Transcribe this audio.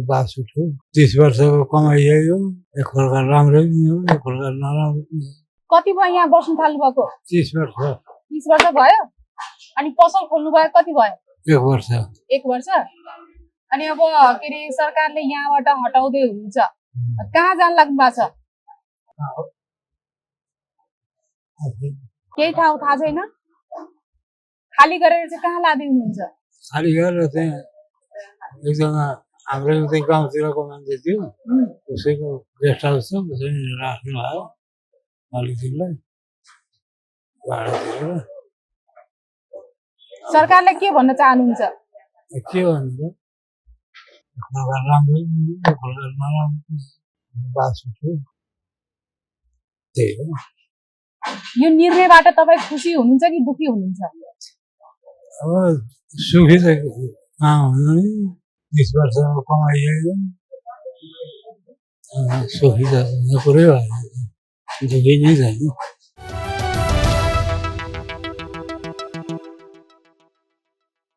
बास उठ्यो 30 वर्षको कमाइ आयो एकप्रकार राम्रै पनि हो एकप्रकार नराम्रो पनि हो। कति भयो यहाँ बस्नु थाल्नु भएको? 30 वर्ष 30 वर्ष भयो। अनि पसल खोल्नु भयो कति भयो? 1 वर्ष 1 वर्ष। अनि अब के अरे सरकारले यहाँबाट हटाउँदै हुनुहुन्छ, कहाँ जान लाग्नु भएको छ? केही ठाउँ थाहा छैन? खाली गरेर चाहिँ कहाँ लाँदै हुनुहुन्छ? खाली गरेर चाहिँ एकजना हाम्रो उतै गाउँतिरको मान्छे थियो उसैको गेस्ट हाउस छ उसैले राख्नु भयो मालिकलाई भाडा तिरेर। सरकारले के भन्न चाहनुहुन्छ? के भन्नु एकप्रकार राम्रै पनि हो एकप्रकार नराम्रो पनि हो। बास उठ्यो त्यही हो। यो निर्णयबाट तपाईँ खुसी हुनुहुन्छ कि दुखी हुनुहुन्छ? अब सुखी चाहिँ कहाँ हुनु नि 30 वर्षको कमाइ आयो सुखी त कुरै भएन दुखी नै छैन।